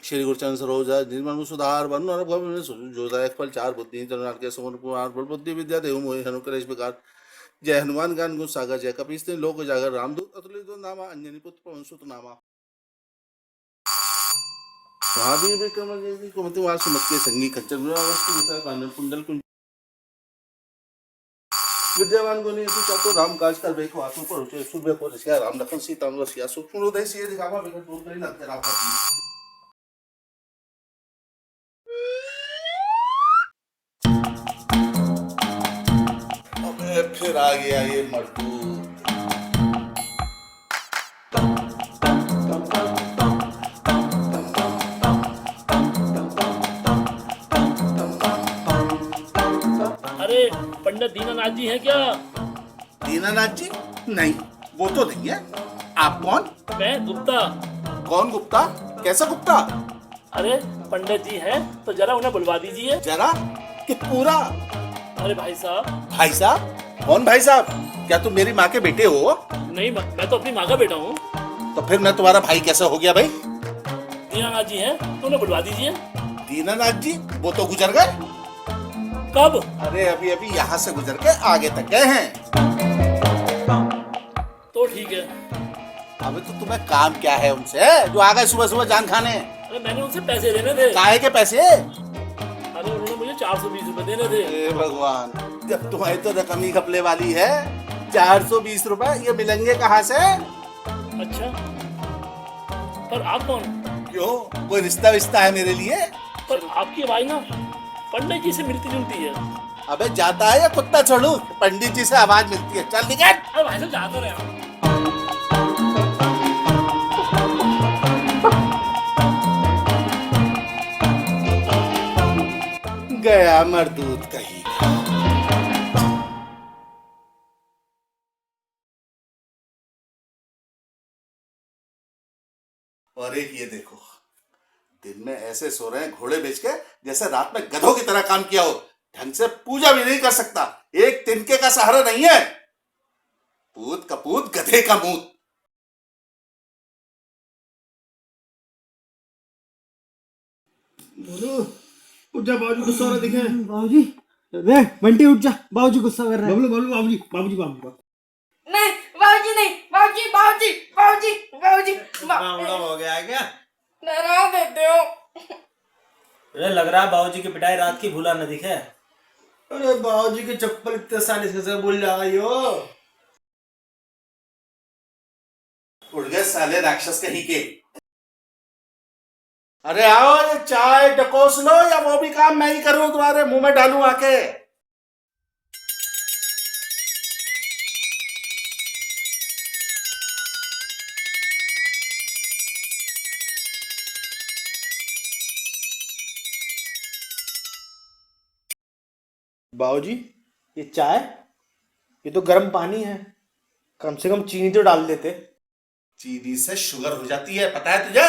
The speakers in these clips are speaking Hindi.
श्री गुरुचरण सरोजा निर्मल सुधार वर्ण जोधा एक फल चार बुद्धि तरुणार्थ के समर कुमार बल बुद्धि विद्या देव मोहि हनुकलेश विकार जय हनुमान ज्ञान गुण सागर जय कपीस लोक जागर रामदूत अतुलित नामा अंजनी पुत्र पवन सुत नामा महावीर विक्रम कुमति वार सुमत के संगी कंचन कानन कुंडल कुंज विद्यावान गुणी चातो राम काज कर बेको आत्म पर उचे सुबह को रसिया राम लखन सीता रसिया सूक्ष्म हृदय से दिखावा विकट रूप नहीं लगते राम अबे फिर आ गया ये मर्दू अरे पंडित दीनानाथ जी हैं क्या? दीनानाथ जी नहीं, वो तो नहीं है। आप कौन? मैं गुप्ता। कौन गुप्ता? कैसा गुप्ता? अरे पंडित जी हैं तो जरा उन्हें बुलवा दीजिए। जरा कि पूरा? अरे भाई साहब। भाई साहब? कौन भाई साहब? क्या तुम मेरी माँ के बेटे हो? नहीं, मैं तो अपनी माँ का बेटा हूँ। तो फिर मैं तुम्हारा भाई कैसे हो गया भाई? दीनानाथ जी हैं तो उन्हें बुलवा दीजिए। दीनानाथ जी वो तो गुजर गए। कब? अरे अभी अभी यहाँ से गुजर के आगे तक गए हैं। तो ठीक है। अबे तो तुम्हें काम क्या है उनसे जो आ गए सुबह सुबह जान खाने? अरे मैंने उनसे पैसे लेने थे। काहे के पैसे? अरे उन्होंने मुझे 420 रुपए देने थे। हे भगवान, जब तुम्हारी तो रकम ही घपले वाली है। 420 रुपए ये मिलेंगे कहाँ से? अच्छा, पर आप कौन? क्यों, कोई रिश्ता विश्ता है मेरे लिए? पर आपकी आवाज ना पंडित जी से मिलती जुलती है। अबे जाता है या कुत्ता छोड़ू? पंडित जी से आवाज मिलती है, चल निकल। अरे भाई साहब जा तो रहे हैं। गया मरदूत कहीं। और एक ये देखो, दिन में ऐसे सो रहे हैं घोड़े बेच के जैसे रात में गधों की तरह काम किया हो। ढंग से पूजा भी नहीं कर सकता, एक तिनके का सहारा नहीं है। पूत कपूत गधे का मूत। बोलो, उठ जा, बाबूजी गुस्सा हो रहा दिखे। बाबूजी, रे बंटी उठ जा, बाबूजी गुस्सा कर रहे हैं। बबलू बबलू बाबूजी बाबूजी बाबूजी नहीं बाबूजी, नहीं बाबूजी, बाबूजी बाबूजी बाबूजी मामला हो गया क्या? डरा देते हो। अरे लग रहा है बाबूजी की पिटाई रात की भूला न दिखे। अरे बाबूजी की चप्पल इतने साले से भूल जा गई हो। उड़ गए साले राक्षस कहीं के। अरे आओ, ये चाय डकोस लो या वो भी काम मैं ही करूं, तुम्हारे मुंह में डालूं आके। बाबूजी ये चाय, ये तो गर्म पानी है, कम से कम चीनी तो डाल देते। चीनी से शुगर हो जाती है, पता है तुझे?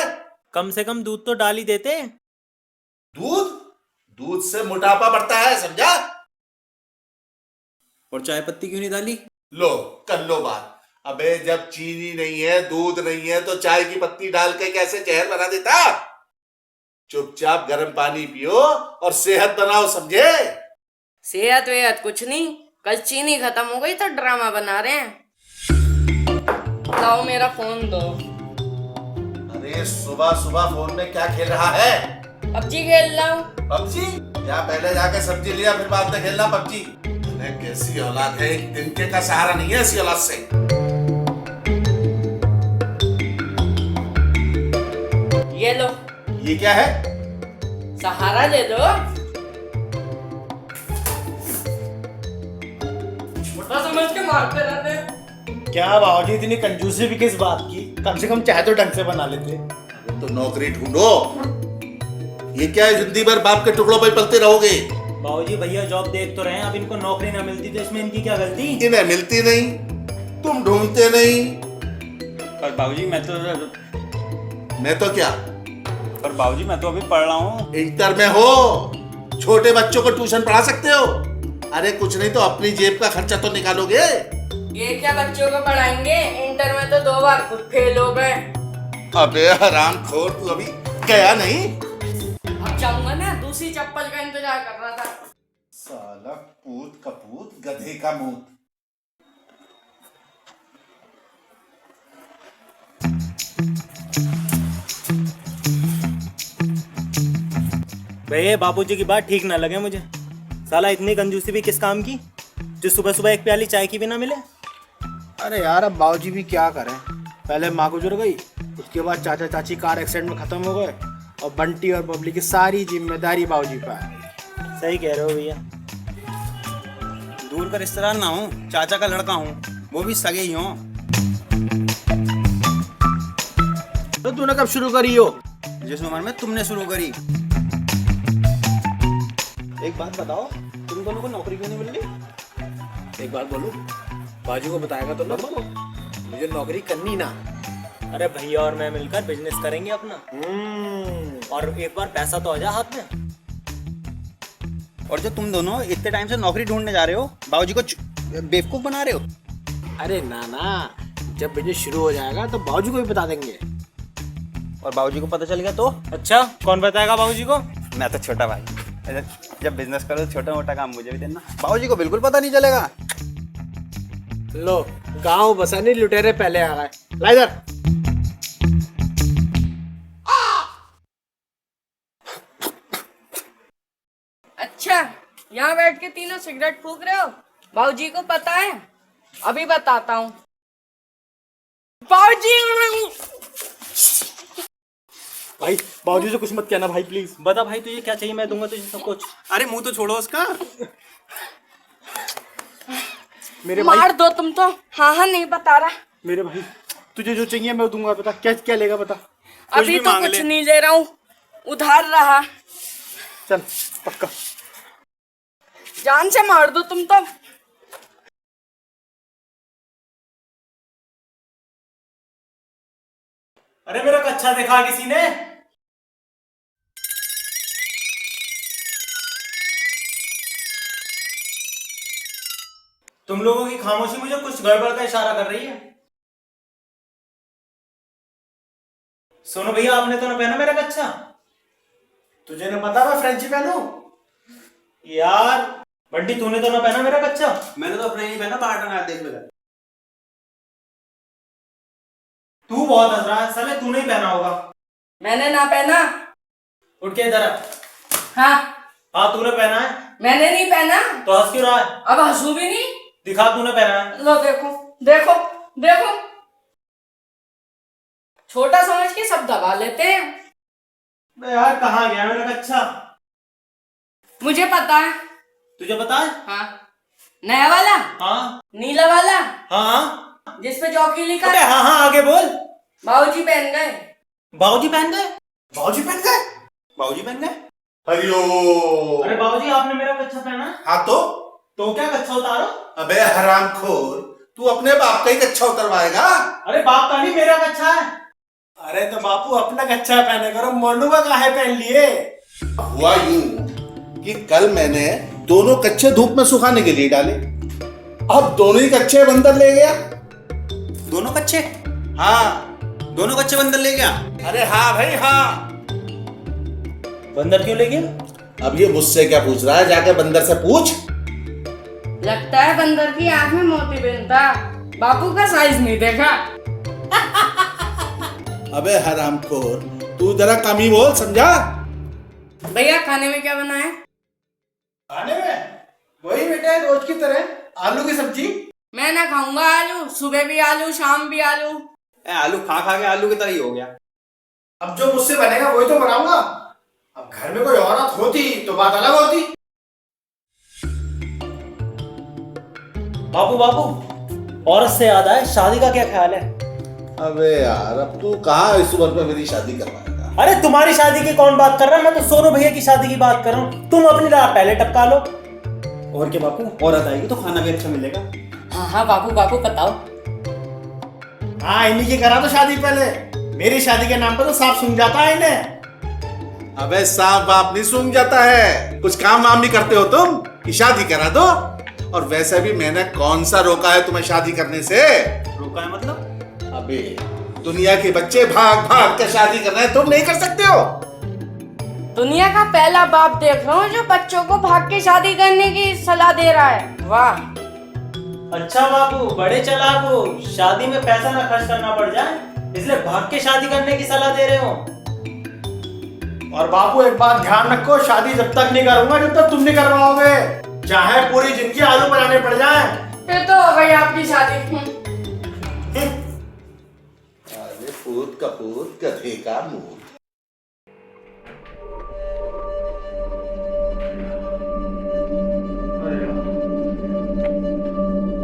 कम से कम दूध तो डाल ही देते। दूध? दूध से मोटापा बढ़ता है, समझा? और चाय पत्ती क्यों नहीं डाली? लो कर लो बात। अबे जब चीनी नहीं है, दूध नहीं है, तो चाय की पत्ती डाल के कैसे जहर बना देता? चुपचाप गर्म पानी पियो और सेहत बनाओ, समझे? सेहत वेहत कुछ नहीं, कल चीनी खत्म हो गई तो ड्रामा बना रहे हैं। लाओ मेरा फोन दो। अरे सुबह सुबह फोन में क्या खेल रहा है? पबजी खेल रहा हूँ। पबजी? या पहले जाके सब्जी लिया फिर बाद में खेलना पबजी। कैसी औलाद है, एक तिनके का सहारा नहीं है ऐसी औलाद से। ये लो। ये क्या है? सहारा दे दो। मोटा समझ के मारते रहते हैं। क्या बाबूजी इतनी कंजूसी भी किस बात की? कम से कम चाय तो ढंग से बना लेते। तो नौकरी ढूंढो। ये क्या है, जिंदगी भर बाप के टुकड़ों पर पलते रहोगे? बाबूजी भैया जॉब देख तो रहे हैं, अब इनको नौकरी ना मिलती तो इसमें इनकी क्या गलती? इन्हें मिलती नहीं, तुम ढूंढते नहीं। पर बाबूजी मैं तो क्या? पर बाबूजी मैं तो अभी पढ़ रहा हूँ। इंटर में हो, छोटे बच्चों को ट्यूशन पढ़ा सकते हो? अरे कुछ नहीं तो अपनी जेब का खर्चा तो निकालोगे। ये क्या बच्चों को पढ़ाएंगे, इंटर में तो 2 बार खुद फेल हो गए। अबे हरामखोर, तू अभी गया नहीं? अब जाऊंगा ना, दूसरी चप्पल का इंतजार कर रहा था। साला पूत कपूत गधे का मूत। भैया बापूजी की बात ठीक ना लगे मुझे। साला इतनी कंजूसी भी किस काम की, जो सुबह सुबह एक प्याली चाय की भी ना मिले। अरे यार अब बाबूजी भी क्या करें, पहले माँ गुजर गई, उसके बाद चाचा चाची कार एक्सीडेंट में खत्म हो गए और बंटी और बबली की सारी जिम्मेदारी बाबूजी पे आ गई। सही कह रहे हो भैया। दूर का रिश्तेदार ना हूँ, चाचा का लड़का हूँ, वो भी सगे ही हो। तो तूने कब शुरू करी हो? जिस उम्र में तुमने शुरू करी। एक बात बताओ, तुम दोनों को नौकरी क्यों नहीं मिल रही? एक बात बोलूं, बाजू को बताएगा तो ना बोलो, मुझे नौकरी करनी ना। अरे भैया और मैं मिलकर बिजनेस करेंगे अपना, और एक बार पैसा तो आ जाए हाथ में। और जो तुम दोनों इतने टाइम से नौकरी ढूंढने जा रहे हो, बाबूजी को बेवकूफ बना रहे हो। अरे ना, जब बिजनेस शुरू हो जाएगा तो बाबूजी को भी बता देंगे। और बाबूजी को पता चल गया तो? अच्छा, कौन बताएगा बाबूजी को? मैं तो छोटा भाई, जब बिजनेस करो तो छोटा मोटा काम मुझे भी देना। बाबूजी को बिल्कुल पता नहीं चलेगा। लो, गांव बसाने लुटेरे पहले आ गए। ला इधर। अच्छा, यहाँ बैठ के तीनों सिगरेट फूक रहे हो? बाबूजी को पता है? अभी बताता हूँ। बाबूजी, भाई बाबूजी से कुछ मत कहना भाई प्लीज। बता भाई तुझे क्या चाहिए, मैं दूंगा तुझे सब कुछ। अरे मुंह तो छोड़ो उसका। मेरे भाई, मार दो तुम तो। हाँ नहीं बता रहा। मेरे भाई तुझे जो चाहिए मैं दूंगा। बता क्या क्या लेगा, बता। अभी भी तो मांग कुछ ले। नहीं ले रहा हूँ, उधार रहा। चल पक्का। जान से मार दो तुम तो। अरे मेरा कच्चा देखा किसी ने? तुम लोगों की खामोशी मुझे कुछ गड़बड़ का इशारा कर रही है। सुनो भैया, आपने तो ना पहना मेरा कच्चा। तुझे ना पता मैं फ्रेंची पहनूं? यार बंटी, तूने तो ना पहना मेरा कच्चा। मैंने तो अपने ही पहना, बाहर टंगा देख लो। तू बहुत हंस रहा है, साले तूने ही पहना होगा। मैंने ना पहना। उठ के इधर आ। हाँ, हाँ तूने पहना है मैंने नहीं पहना। तो हंस क्यों रहा है? अब हंसू भी नहीं। दिखा तूने पहना है। लो देखो देखो देखो। छोटा समझ के सब दबा लेते हैं। बे यार, कहाँ गया मेरा कच्चा? मुझे पता है। तुझे पता है? हाँ, नया वाला, हाँ नीला वाला, हाँ। जिसपे जॉकी लिखा अबे है। हाँ हाँ, आगे बोल। बाबूजी पहन गए। बाबूजी पहन गए? बाबूजी पहन गए? बाबूजी पहन गए? हरिओ। अरे बाबूजी, आपने मेरा कच्चा पहना है? हाँ तो क्या कच्चा उतारो? अबे हरामखोर, तू अपने बाप का ही कच्चा उतरवाएगा? अरे बाप का नहीं, मेरा कच्चा है। अरे तो बापू अपना कच्चा पहने करो, मोनू का काहे पहन लिए? हुआ यूं कि कल मैंने दोनों कच्चे धूप में सुखाने के लिए डाले, अब दोनों ही कच्चे बंदर ले गया। दोनों कच्चे? हाँ। दोनों कच्चे बंदर ले गया? अरे हाँ भाई हाँ। बंदर क्यों ले गया? अब ये मुझसे क्या पूछ रहा है, जाके बंदर से पूछ। लगता है बंदर की आंख में मोती बिंद था, बापू का साइज नहीं देखा। अबे हरामखोर, तू जरा कम ही बोल, समझा? भैया खाने में क्या बना है? खाने में वही बेटा, रोज की तरह आलू की सब्जी। मैं ना खाऊंगा आलू, सुबह भी आलू, शाम भी आलू। आलू खा खा के आलू की तरह ही हो गया। अब जो मुझसे बनेगा वही तो बनाऊंगा। अब घर में कोई औरत होती तो बात अलग होती। बापू बापू, औरत से याद आए, शादी का क्या ख्याल है? अबे यार, अब तू कहाँ इस उम्र में मेरी शादी करवाएगा? अरे तुम्हारी शादी की कौन बात कर रहा है? मैं तो सोनू भैया की शादी की बात कर रहा हूँ। तुम अपनी राह पहले टपका लो। और क्या बापू, औरत आएगी तो खाना भी अच्छा मिलेगा। हाँ हाँ बापू बापू बताओ। हाँ, इन्हीं की करा तो शादी पहले। मेरी शादी के नाम पर तो सांप सूंघ जाता है इन्हें। अबे सांप बाप नहीं सूंघ जाता है, कुछ काम वाम भी करते हो तुम कि शादी करा दो। और वैसे भी मैंने कौन सा रोका है तुम्हें शादी करने से? रोका है मतलब? अबे दुनिया के बच्चे भाग भाग के शादी कर रहे हैं, तुम नहीं कर सकते हो? दुनिया का पहला बाप देख रहा हूँ जो बच्चों को भाग के शादी करने की सलाह दे रहा है। वाह। अच्छा बापू, बड़े चालाक हो। शादी में पैसा ना खर्च करना पड़ जाए इसलिए भाग के शादी करने की सलाह दे रहे हो। और बापू एक बात ध्यान रखो, शादी जब तक नहीं करूंगा जब तक तुम नहीं करवाओगे, चाहे पूरी जिंदगी आलू बनाने पड़ जाए। फिर तो हो गई आपकी शादी। अरे पूत कपूत गधे का मुंह।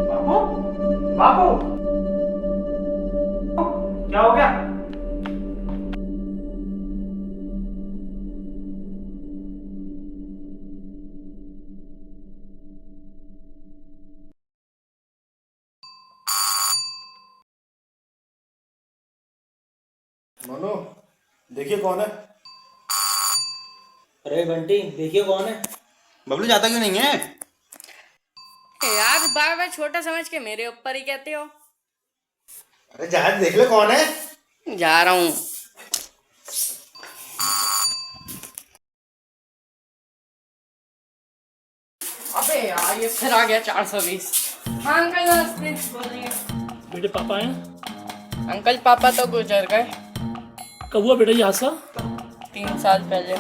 बापू बापू क्या हो गया? मनो देखिए कौन है। अरे बंटी, देखिए कौन है। बबलू जाता क्यों नहीं है? यार बार बार छोटा समझ के मेरे ऊपर ही कहते हो। अरे जहाज देख ले कौन है। जा रहा हूँ। अबे यार ये फिर आ गया 420। हाँ अंकल नमस्ते, बोलिए। बेटे पापा हैं? अंकल पापा तो गुजर गए कब हुआ बेटा ये हादसा? 3 साल पहले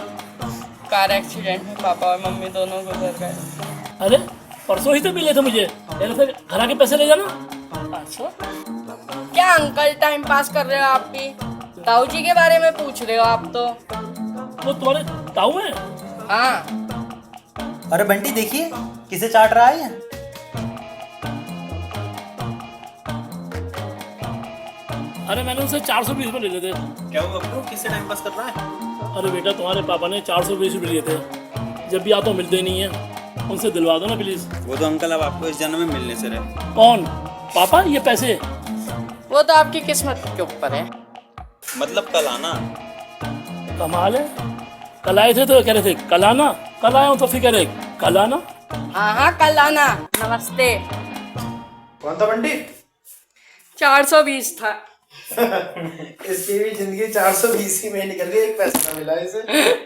कार एक्सीडेंट में पापा और मम्मी दोनों गुजर गए। अरे परसों ही तो मिले थे मुझे, कहने थे घर आके पैसे ले जाना। अच्छा क्या अंकल टाइम पास कर रहे हो आप भी? ताऊ जी के बारे में पूछ रहे हो आप तो। वो तुम्हारे ताऊ हैं? हाँ अरे बंटी देखिए किसे चाट रहा है। अरे मैंने उनसे 420 रुपये ले लिए थे। क्या हुआ बबलू, किससे टाइम पास कर रहा है? अरे बेटा तुम्हारे पापा ने 420 रुपये लिए थे, जब भी आता मिलते ही नहीं है, उनसे दिलवा दो ना प्लीज। वो तो अंकल अब आपको इस जन्म में मिलने से रहे। कौन? पापा ये पैसे? वो तो आपकी किस्मत के ऊपर है। मतलब कल आना। कमाल है, कल आए थे तो कह रहे थे कल आना, कल आया हूँ तो फिर कह रहे कल आना। हाँ हाँ कल आना। नमस्ते। कौन था बंटी? 420 था। इसकी भी जिंदगी 420 ही में निकल गई, एक पैसा ना मिला इसे।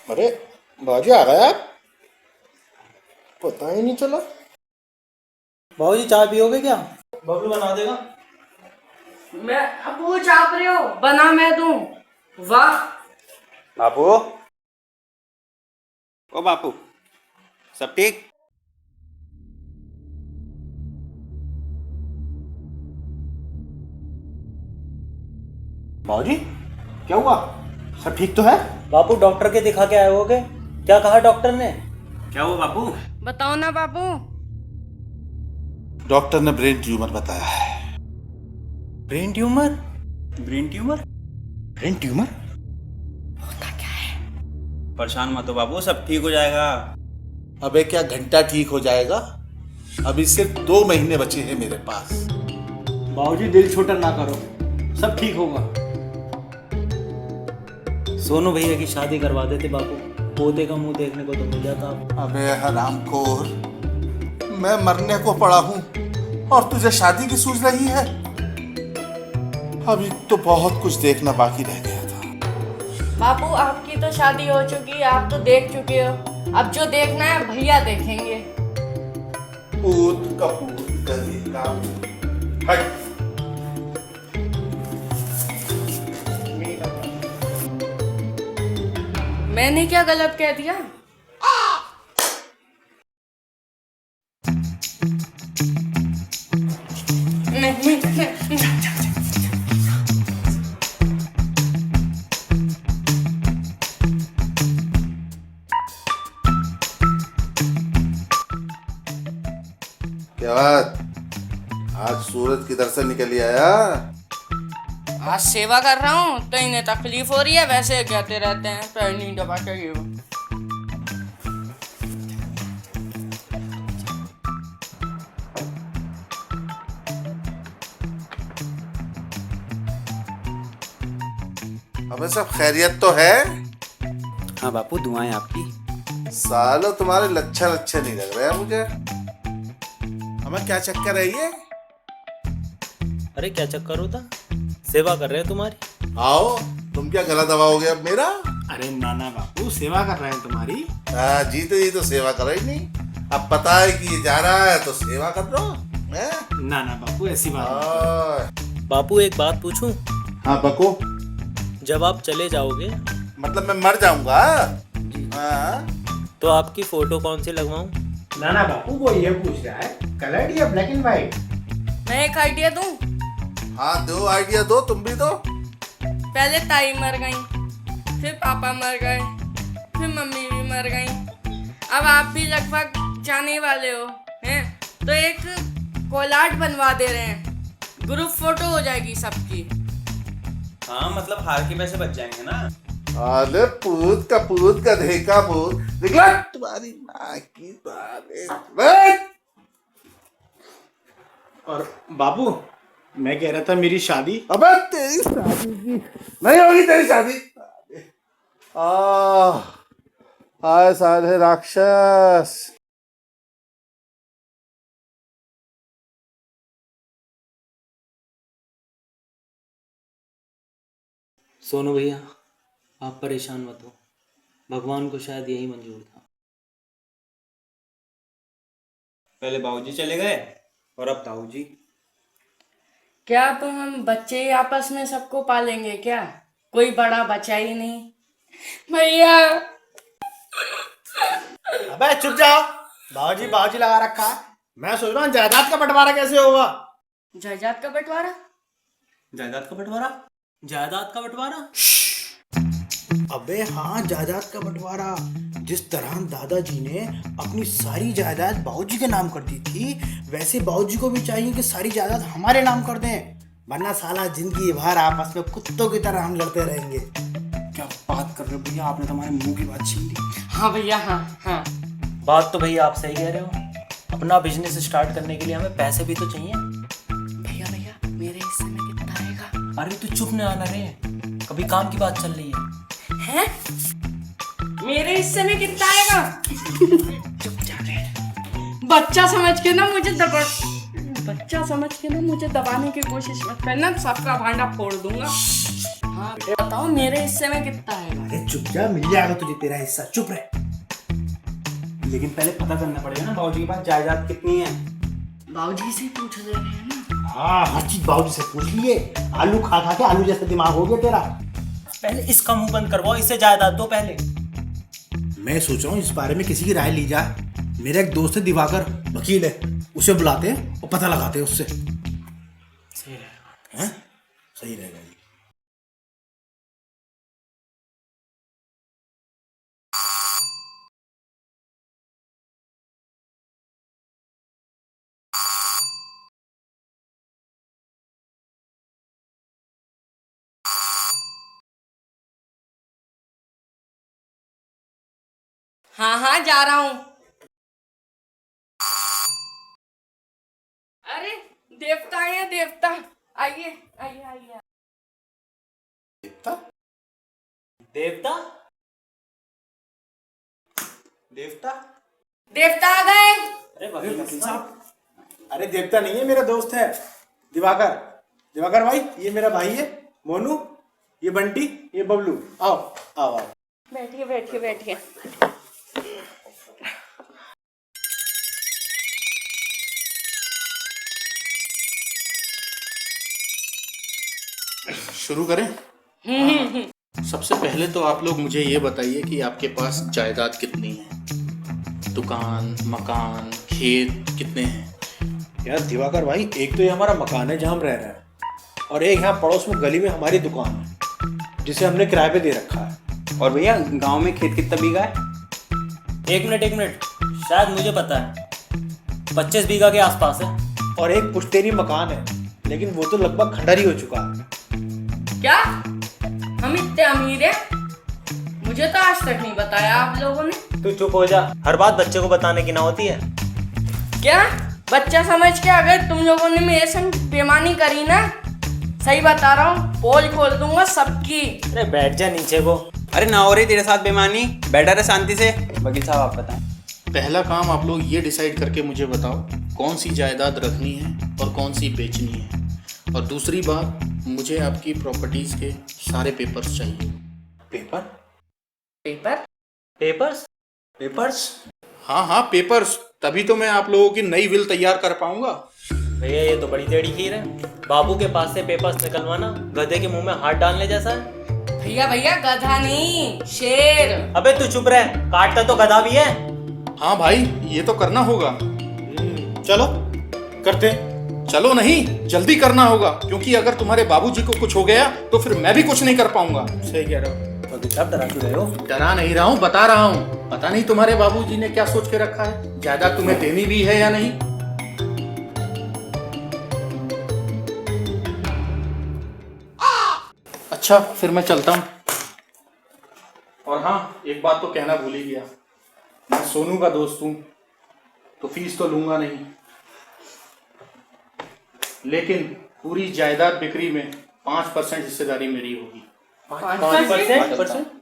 अरे बाजी आ गया, पता ही नहीं चला। बाबूजी चाय पियोगे क्या? बबलू बना देगा। मैं अब वो चाप रहे हो, बना मैं दूं। वाह। बापू, ओ बापू, सब ठीक? बाजी क्या हुआ, सब ठीक तो है? बापू डॉक्टर के दिखा के आए होगे, क्या कहा डॉक्टर ने? क्या हुआ बापू? बताओ ना बाबू। डॉक्टर ने ब्रेन ट्यूमर बताया है। Brain tumour? Brain tumour? Brain tumour? परेशान मत हो बाबू, सब ठीक हो जाएगा। अबे क्या घंटा ठीक हो जाएगा? अभी सिर्फ 2 महीने बचे हैं मेरे पास। बाबूजी दिल छोटा ना करो, सब ठीक होगा। सोनू भैया की शादी करवा देते बापू, पोते का मुंह देखने को तो मिल जाता। अबे हरामखोर, मैं मरने को पड़ा हूँ और तुझे शादी की सूझ रही है? अभी तो बहुत कुछ देखना बाकी रह गया था। बाबू आपकी तो शादी हो चुकी है, आप तो देख चुके हो। अब जो देखना है भैया देखेंगे। पूत कपूत गधे का मुंह। हट। मैंने क्या गलत कह दिया? नहीं, क्या बात, आज सूरज किधर से निकल आया? आज सेवा कर रहा हूँ तो इन्हें तकलीफ हो रही है, वैसे कहते रहते हैं पहली दफा चाहिए हो। अबे सब खैरियत तो है? हाँ बापू, दुआएं आपकी। सालो तुम्हारे लच्छा लच्छे नहीं लग रहे हैं मुझे। हमें क्या चक्कर है ये? अरे क्या चक्कर होता, सेवा कर रहे हैं तुम्हारी। आओ, तुम क्या गला दबाओगे अब मेरा? अरे नाना बापू सेवा कर रहे हैं तुम्हारी। जीते जी तो सेवा करो ही नहीं, अब पता है कि ये जा रहा है तो सेवा कर दो। नाना बापू ऐसी बात नहीं। बापू एक बात पूछूं? हाँ बको। जब आप चले जाओगे मतलब मैं मर जाऊंगा? हाँ। तो आपकी फोटो कौन सी लगवाऊं? नाना बापू वो ये पूछ रहा है कलर्ड या ब्लैक एंड व्हाइट। मैं एक आइडिया दूं? हाँ दो, आइडिया दो, तुम भी दो। पहले ताई मर गई, फिर पापा मर गए, फिर मम्मी भी मर गई, अब आप भी लगभग जाने वाले हो हैं, तो एक कोलाट बनवा दे रहे हैं, ग्रुप फोटो हो जाएगी सबकी। हाँ मतलब हार के पैसे बच जाएंगे ना। अरे पूत का धेका पूत निकला तुम्हारी माँ की बात। और बाबू मैं कह रहा था मेरी शादी। अबे तेरी शादी की नहीं होगी, तेरी शादी। आए साले राक्षस। सोनू भैया, आप परेशान मत हो, भगवान को शायद यही मंजूर था। पहले बाबूजी चले गए और अब ताऊजी। क्या तो हम बच्चे ही आपस में सबको पालेंगे क्या? कोई बड़ा बचा ही नहीं भैया। अबे चुप जाओ, बाबूजी लगा रखा है। मैं सोच रहा हूँ जायदाद का बंटवारा कैसे होगा। जायदाद का बंटवारा? जायदाद का बंटवारा? जायदाद का बंटवारा? अबे हाँ जायदाद का बंटवारा। जिस तरह दादाजी ने अपनी सारी जायदाद बाबूजी के नाम कर दी थी, वैसे बाबूजी को भी चाहिए कि सारी जायदाद हमारे नाम कर दें, वरना साला जिंदगी भर आपस में कुत्तों की तरह हम लड़ते रहेंगे। क्या बात कर रहे हो भैया, आपने तो हमारे मुंह की बात छीन ली। हाँ भैया हाँ हाँ। बात तो भैया आप सही कह रहे हो, अपना बिजनेस स्टार्ट करने के लिए हमें पैसे भी तो चाहिए। भैया मेरे हिस्से में कितना आएगा? अरे तू चुप न आना रे, कभी काम की बात चल रही है। हैं? मेरे हिस्से में कितना आएगा? चुप जा रे। बच्चा समझ के ना मुझे दबाने की कोशिश मत करना, सबका भांडा फोड़ दूंगा। हाँ बताओ मेरे हिस्से में कितना आएगा? अरे चुप जा, मिल जाएगा तुझे तेरा हिस्सा, चुप रहे। लेकिन पहले पता करना पड़ेगा ना बाबूजी के पास जायदाद कितनी है। बाबूजी से पूछ ले रहे हैं ना। हाँ हर चीज बाबूजी से पूछ लिए। आलू खा खा के आलू जैसा दिमाग हो गया तेरा। पहले इसका मुंह बंद करवाओ, इससे जायदाद दो पहले। मैं सोच रहा हूँ इस बारे में किसी की राय ली जाए। मेरा एक दोस्त है दिवाकर, वकील है, उसे बुलाते हैं और पता लगाते हैं उससे। सही रहेगा। हैं? सही रहेगा। हाँ जा रहा हूँ। अरे देवता आए हैं, देवता आइए। देवता? देवता? देवता? देवता आ गए। अरे वकील साहब। अरे देवता नहीं है, मेरा दोस्त है दिवाकर। दिवाकर भाई, ये मेरा भाई है मोनू, ये बंटी, ये बबलू। आओ आओ आओ। बैठिए। शुरू करें? सबसे पहले तो आप लोग मुझे ये बताइए कि आपके पास जायदाद कितनी है, दुकान, मकान, खेत कितने हैं? यार दिवाकर भाई, एक तो ये हमारा मकान है जहाँ हम रह रहे हैं, और एक यहाँ पड़ोस में गली में हमारी दुकान है जिसे हमने किराए पे दे रखा है। और भैया गांव में खेत कितना बीघा है? एक मिनट, शायद मुझे पता है। 25 बीघा के आसपास है। और एक पुश्तैनी मकान है, लेकिन वो तो लगभग खंडर ही हो चुका है। क्या हम इतने अमीर हैं? मुझे तो आज तक नहीं बताया आप लोगों ने। तू चुप हो जा, हर बात बच्चे को बताने की ना होती है। क्या बच्चा समझ के अगर तुम लोगों ने मेरे संग बेईमानी करी ना, सही बता रहा हूँ, पोल खोल दूंगा सबकी। अरे बैठ जा नीचे को। अरे ना हो रही तेरे साथ बेईमानी, बैठा रहे शांति से। वकील साहब आप बताएं। पहला काम आप लोग ये डिसाइड करके मुझे बताओ कौन सी जायदाद रखनी है और कौन सी बेचनी है। और दूसरी बात, मुझे आपकी प्रॉपर्टीज के सारे पेपर्स चाहिए। पेपर? पेपर? पेपर्स? पेपर्स? हाँ पेपर्स, तभी तो मैं आप लोगों की नई विल तैयार कर पाऊंगा। भैया ये तो बड़ी टेढ़ी खीर है। बाबू के पास से पेपर्स निकलवाना गधे के मुंह में हाथ डालने जैसा है। भैया भैया गधा नहीं, शेर। अबे तू चुप रह, काटता तो गधा भी है। हाँ भाई, ये तो करना होगा। चलो करते हैं। चलो नहीं, जल्दी करना होगा, क्योंकि अगर तुम्हारे बाबूजी को कुछ हो गया तो फिर मैं भी कुछ नहीं कर पाऊंगा। सही कह रहे हो। वकील साहब डरा क्यों रहे हो? डरा नहीं रहा हूँ, बता रहा हूँ। पता नहीं तुम्हारे बाबूजी ने क्या सोच के रखा है, जायदाद तुम्हें देनी भी है या नहीं। अच्छा, फिर मैं चलता हूँ। और हाँ, एक बात तो कहना भूल ही गया, मैं सोनू का दोस्त हूँ, तो फीस तो लूंगा नहीं, लेकिन पूरी जायदाद बिक्री में 5% हिस्सेदारी मेरी होगी। 5%?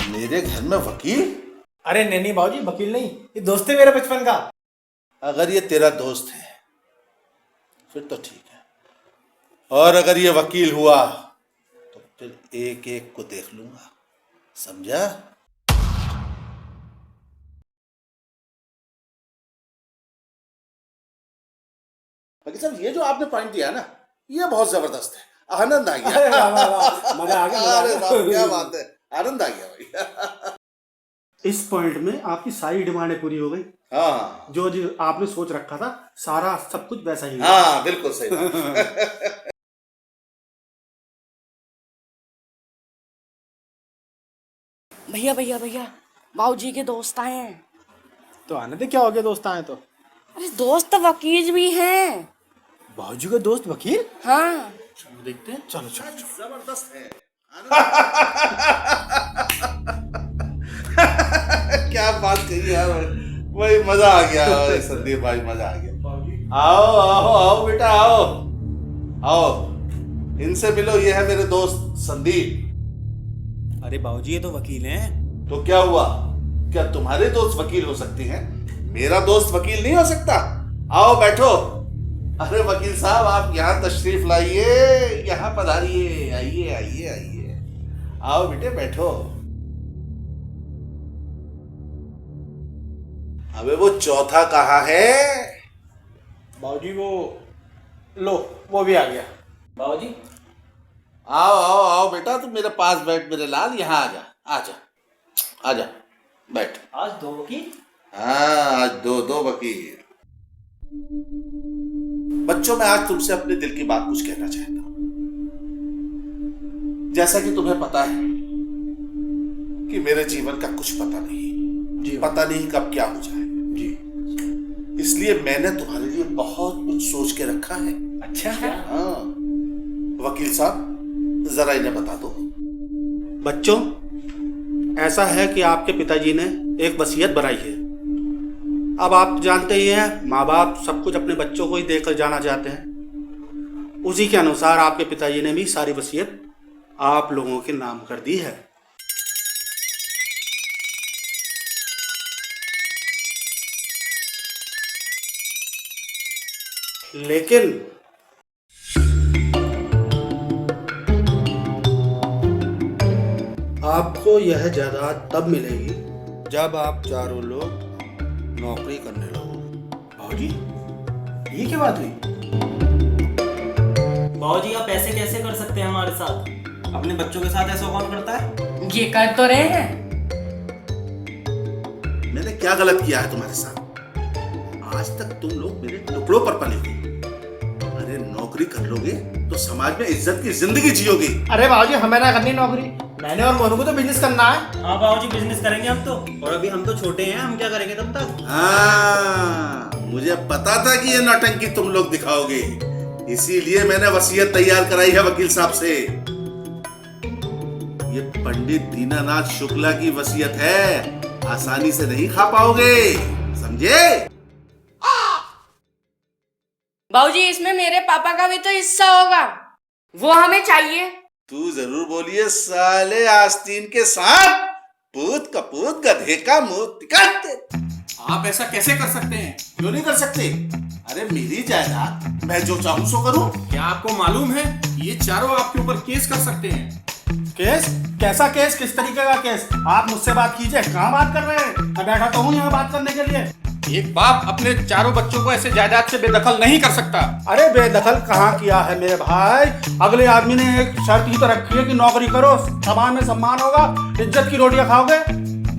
मेरे घर में वकील? अरे नहीं बाबूजी, वकील नहीं, ये दोस्त है मेरा बचपन का। अगर ये तेरा दोस्त है फिर तो ठीक है, और अगर ये वकील हुआ तो फिर एक एक को देख लूंगा, समझा? वकील साहब, ये जो आपने पॉइंट दिया ना, ये बहुत जबरदस्त है, आनंद आ गया। मजा आ गया। अरे साहब, क्या बात है, आनंद आ गया भाई। इस पॉइंट में आपकी सारी डिमांडें पूरी हो गई। हाँ जो जो आपने सोच रखा था, सारा सब कुछ वैसा ही हुआ। हाँ, बिल्कुल सही बात। भैया भैया भैया, बाबूजी के दोस्त आए हैं। तो आने दे, क्या हो गया दोस्त आए तो। अरे दोस्त वकील भी हैं। बाबूजी का दोस्त वकील? हाँ। देखते हैं। चलो चलो चलो। जबरदस्त है। क्या बात कही यार, वही मजा आ गया भाई, संदीप भाई, मजा आ गया। आओ आओ आओ बेटा, आओ आओ, इनसे मिलो, ये है मेरे दोस्त संदीप। अरे बाबूजी, ये तो वकील हैं। तो क्या हुआ, क्या तुम्हारे दोस्त वकील हो सकते हैं, मेरा दोस्त वकील नहीं हो सकता? आओ बैठो। अरे वकील साहब, आप यहाँ तशरीफ लाइए, यहाँ पधारिए, आइए आइए आइए, आओ बेटे बैठो। अबे वो चौथा कहाँ है? बाबूजी वो लो, वो भी आ गया। बाबूजी आओ आओ आओ बेटा, तुम मेरे पास बैठ मेरे लाल, यहाँ आजा आजा आजा। बैठ। आज 2 वकील? हाँ, आज दो दो वकील। बच्चों, मैं आज तुमसे अपने दिल की बात कुछ कहना चाहता हूं। जैसा कि तुम्हें पता है कि मेरे जीवन का कुछ पता नहीं जी पता नहीं कब क्या हो जाए जी। इसलिए मैंने तुम्हारे लिए बहुत कुछ सोच के रखा है। अच्छा। हाँ, वकील साहब जरा इन्हें बता दो। बच्चों, ऐसा है कि आपके पिताजी ने एक वसीयत बनाई है। अब आप जानते ही हैं, माँ बाप सब कुछ अपने बच्चों को ही देकर जाना चाहते हैं। उसी के अनुसार आपके पिताजी ने भी सारी वसीयत आप लोगों के नाम कर दी है। लेकिन आपको यह जायदाद तब मिलेगी जब आप चारों लोग नौकरी करने लगो। बाबूजी, ये क्या बात हुई? बाबूजी आप ऐसे कैसे कर सकते हैं हमारे साथ? अपने बच्चों के साथ ऐसा कौन करता है? ये कर तो रहे हैं। मैंने क्या गलत किया है तुम्हारे साथ? आज तक तुम लोग मेरे टुकड़ों पर पले हो। अरे नौकरी कर लोगे तो समाज में इज्जत की जिंदगी जियोगे। अरे बाबूजी, हमें ना करनी नौकरी। मैंने और मोनू को तो बिजनेस करना है। हाँ बाबूजी, बिजनेस करेंगे हम तो। और अभी हम तो छोटे हैं, हम क्या करेंगे तब तक? हाँ, मुझे पता था कि ये नौटंकी तुम लोग दिखाओगे, इसीलिए मैंने वसीयत तैयार कराई है वकील साहब से। ये पंडित दीनानाथ शुक्ला की वसीयत है, आसानी से नहीं खा पाओगे, समझे? बाबूजी, इसमें मेरे पापा का भी तो हिस्सा होगा, वो हमें चाहिए। तू जरूर बोलिए साले आस्तीन के साथ, पूत कपूत गधे का मुंह तिकाते। आप ऐसा कैसे कर सकते हैं? क्यों नहीं कर सकते? अरे मेरी जायदाद, मैं जो चाहूं सो करूं। क्या आपको मालूम है ये चारों आपके ऊपर केस कर सकते हैं? केस? कैसा केस? किस तरीके का केस? आप मुझसे बात कीजिए। कहाँ बात कर रहे हैं? मैं बैठा तो हूँ यहाँ बात करने के लिए। एक बाप अपने चारों बच्चों को ऐसे जायदाद से बेदखल नहीं कर सकता। अरे बेदखल कहाँ किया है मेरे भाई? अगले आदमी ने एक शर्त ही तो रखी है कि नौकरी करो, समाज में सम्मान होगा, इज्जत की रोटियां खाओगे।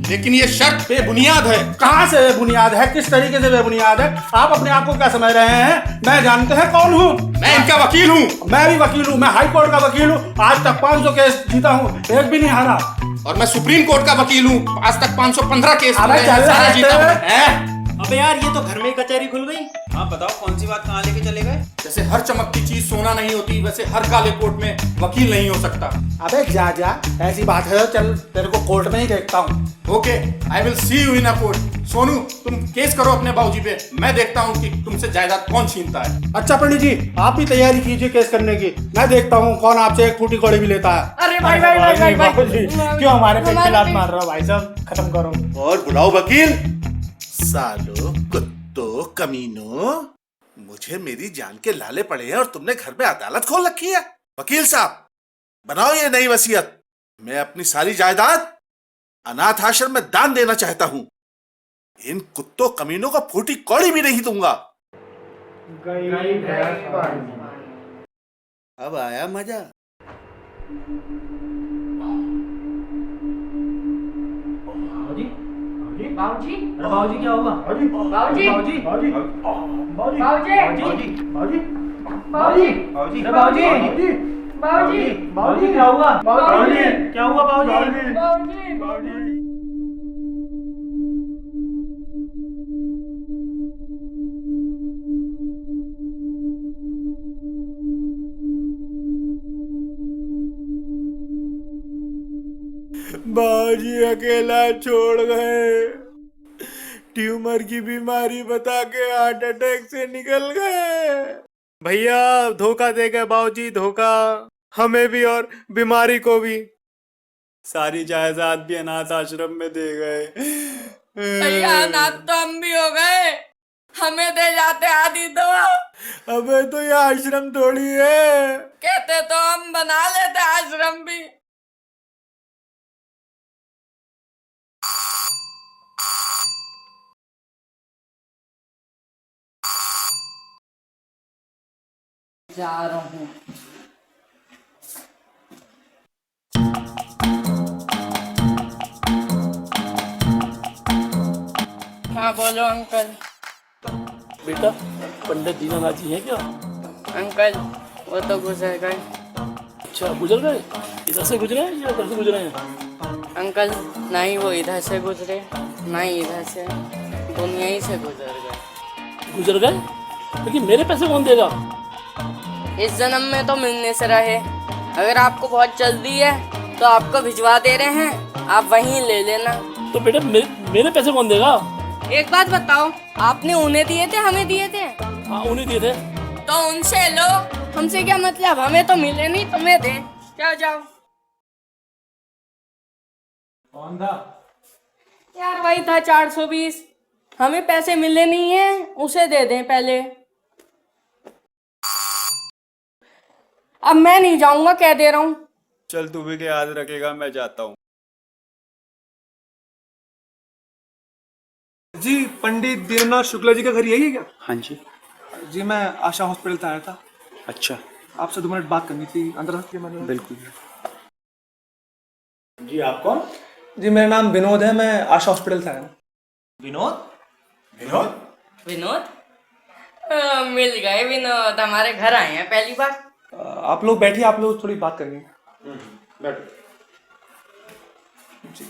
लेकिन ये शर्त बेबुनियाद है। कहाँ से बेबुनियाद है? किस तरीके से बेबुनियाद है? आप अपने आप को क्या समझ रहे हैं? मैं जानते हैं कौन हूँ? मैं इनका वकील हूँ। मैं भी वकील हूँ, मैं हाई कोर्ट का वकील हूँ। आज तक 500 केस जीता हूँ, एक भी नहीं हारा। और मैं सुप्रीम कोर्ट का वकील हूँ, आज तक 515 केस अबे हुए हैं, चल सारे रहा जीता हूँ है। मैं। अबे यार, ये तो घर में ही कचहरी खुल गई। आप बताओ कौन सी बात कहाँ लेके चले गए? जैसे हर चमकती चीज सोना नहीं होती, वैसे हर काले कोर्ट में वकील नहीं हो सकता। अबे जा जा, ऐसी बात है तो चल तेरे को कोर्ट में ही देखता हूँ। Okay, I will see you in a court. Sonu, तुम केस करो अपने बाबूजी पे, मैं देखता हूँ कि तुमसे जायदाद कौन छीनता है। अच्छा पंडित जी, आप भी तैयारी कीजिए केस करने की। मैं देखता हूँ कौन आपसे एक फूटी कौड़ी भी लेता है। अरे भाई भाई भाई भाई भाई, बाबूजी, क्यों हमारे पेट पे लात मार रहे हो भाई साहब? खत्म करो। और बुलाओ वकील। सालो कुत्तो कमीनो, मुझे मेरी जान के लाले पड़े हैं और तुमने घर में अदालत खोल रखी है। वकील साहब, बनाओ ये नई वसीयत। मैं अपनी सारी जायदाद अनाथ आश्रम में दान देना चाहता हूं। इन कुत्तों कमीनों को फूटी कौड़ी भी नहीं दूंगा। अब आया मजा। बाबूजी, अरे बाबूजी, क्या हुआ? बाबूजी, बाबूजी, बाबूजी, बाबूजी, अरे बाबूजी, बाबूजी, क्या हुआ? क्या हुआ बाबूजी? बाबूजी। बाबूजी अकेला छोड़ गए, ट्यूमर की बीमारी बता के हार्ट अटैक से निकल गए। भैया धोखा दे गए बाबूजी, धोखा, हमें भी और बीमारी को भी। सारी जायदाद भी अनाथ आश्रम में दे गए। भैया, अनाथ तो हम भी हो गए, हमें दे जाते आदि तो। अबे तो ये आश्रम थोड़ी है। कहते तो हम बना लेते आश्रम भी। जा रहा हूँ। हाँ बोलो अंकल। बेटा पंडित दीनानाथ जी हैं क्या? अंकल वो तो गुजर गए। अच्छा गुजर गए? इधर से गुजरे हैं या उधर से गुजरे हैं? अंकल ना ही वो इधर से गुजरे ना ही इधर से, दुनिया ही से गुजर गए। गुजर गए? लेकिन मेरे पैसे कौन देगा? इस जन्म में तो मिलने से रहे, अगर आपको बहुत जल्दी है तो आपको भिजवा दे रहे हैं, आप वहीं ले लेना। तो बेटा मेरे पैसे कौन देगा? एक बात बताओ, आपने उन्हें दिए थे हमें दिए थे? हाँ उन्हें दिए थे। तो उनसे लो, हमसे क्या मतलब, हमें तो मिले नहीं, तुम्हें दे। क्या जाओ। कौन था? यार वही था 420, हमें पैसे मिले नहीं है, उसे दे दें पहले। अब मैं नहीं जाऊंगा, कह दे रहा हूँ। चल तू भी क्या याद रखेगा, मैं जाता हूँ। जी पंडित दीनानाथ शुक्ला जी का घर यही है क्या? हाँ जी। जी मैं आशा हॉस्पिटल से आया था, अच्छा आपसे 2 मिनट बात करनी थी, अंदर आ सकते हैं? बिल्कुल। जी आप कौन? जी मेरा नाम विनोद है, मैं आशा हॉस्पिटल से आया हूँ। विनोद? विनोद? विनोद? मिल गए विनोद, हमारे घर आए हैं पहली बार। आप लोग बैठिए, आप लोग थोड़ी बात करनी है। बैठो। जी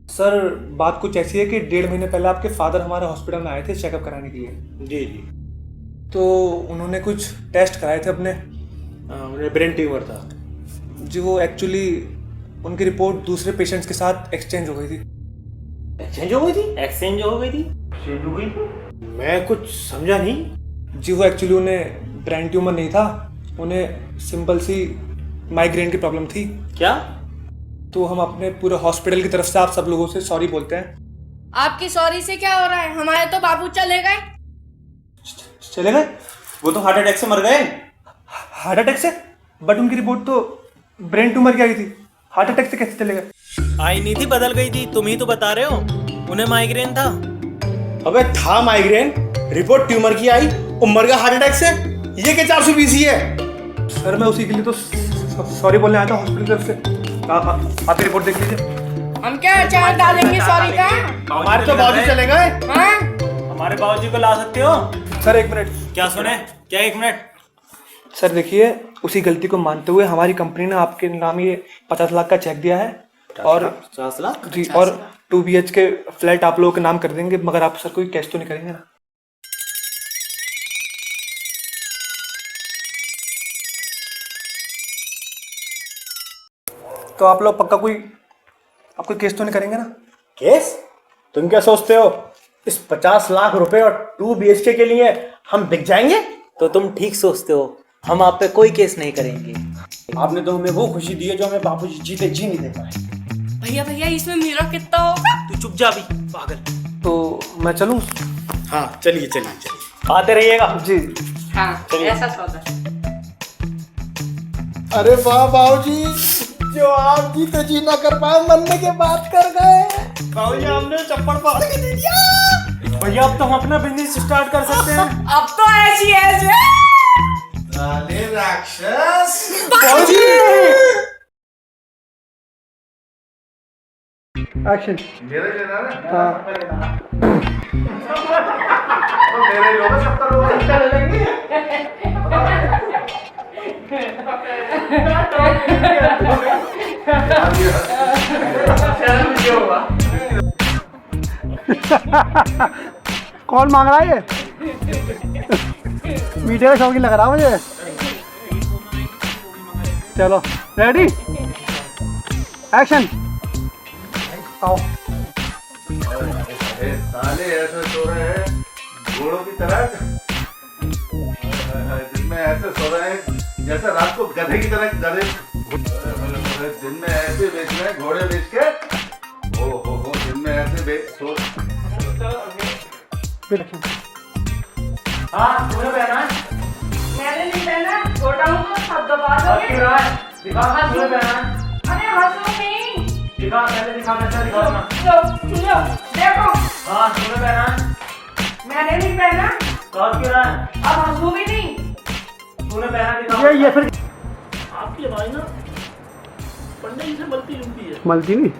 सर बात कुछ ऐसी है कि 1.5 महीने पहले आपके फादर हमारे हॉस्पिटल में आए थे चेकअप कराने के लिए। जी जी। तो उन्होंने कुछ टेस्ट कराए थे अपने। उन्हें ब्रेन ट्यूमर था। जी वो एक्चुअली उनकी रिपोर्ट दूसरे पेशेंट्स के साथ एक्सचेंज हो गई थी। एक्सचेंज हो गई थी? एक्सचेंज हो गई थी? मैं कुछ समझा नहीं। जी वो एक्चुअली उन्हें ब्रेन ट्यूमर नहीं था, उन्हें सिंपल सी माइग्रेन की प्रॉब्लम थी। क्या? तो हम अपने पूरे हॉस्पिटल की तरफ से आप सब लोगों से सॉरी बोलते हैं। आपकी सॉरी से क्या हो रहा है, हमारे तो बाबू चले गए। चले गए? वो तो हार्ट अटैक से मर गए। हार्ट अटैक से? बट उनकी रिपोर्ट तो ब्रेन ट्यूमर की आई थी, हार्ट अटैक से कैसे चले गए? आई नहीं थी, बदल गई थी, तुम ही तो बता रहे हो। उन्हें माइग्रेन था। अबे था माइग्रेन, रिपोर्ट ट्यूमर की आई, उम्र का हार्ट अटैक से। ये क्या 420 ही है? सर मैं उसी के लिए तो सॉरी बोलने आया था हॉस्पिटल की तरफ से। आपकी रिपोर्ट देख लीजिए। हम क्या अचार डालेंगे सॉरी का? हमारे तो बाजू चले गए। हाँ? हमारे बाबूजी को ला सकते हो? Sir 1 minute. क्या सुने? क्या 1 मिनट? सर देखिए, उसी गलती को मानते हुए हमारी कंपनी ने आपके नाम ये 50 लाख का चेक दिया है और 50 लाख जी, और 2 BHK फ्लैट आप लोगों के नाम कर देंगे, मगर आप सर कोई कैश तो नहीं करेंगे ना? तो आप लोग पक्का कोई केस तो नहीं करेंगे ना? केस? तुम क्या सोचते हो इस 50 लाख रुपए और 2 BHK के लिए हम बिक जाएंगे? तो तुम ठीक सोचते हो, हम आप पे कोई केस नहीं करेंगे। आपने तो हमें वो खुशी दी है जो हमें बापूजी जीते जी नहीं दे पाए। भैया भैया इसमें मेरा कितना होगा? तू चुप जा भी, पागल। तो मैं चलूँ? हाँ चलिए चलिए चलिए। आते रहिएगा। जी हाँ ऐसा सौदा। अरे वाह बाबूजी, जो आप जी तो जी ना कर पाए मरने के बाद कर गए। बाबूजी हमने चप्पड़ फाड़ के दे दिया। भैया अब तो हम अपना बिजनेस स्टार्ट कर सकते हैं। अब तो ऐसी राक्षस बाबूजी। एक्शन। मेरे लेना ना। हाँ तो मेरे ही लोग 70 लोग लेंगे। कौन मांग रहा है ये? मीठे का शौकीन लग रहा मुझे। चलो रेडी, एक्शन। आओ। साले ऐसे सो रहे हैं घोड़ों की तरह, दिन में ऐसे सो रहे हैं जैसे रात को गधे की तरह गधे, दिन में ऐसे बेच रहे हैं घोड़े बेच के। हो दिन में ऐसे सो। हाँ तुम्हें पहना है? मैंने नहीं पहना, छोटा हूँ तो सब दबा दोगे। दिखा तुम्हें पहना है? अरे हंसो नहीं। दिखा, पहले दिखा, कैसा दिखा ना? लो देखो। हाँ तुम्हें पहना है? मैंने नहीं पहना। तो क्यों रहा है? अब हंसू भी नहीं। तूने पहना, दिखा। ये फिर आपकी भाई ना पंडित जी से मिलती जुलती है। मलती नहीं?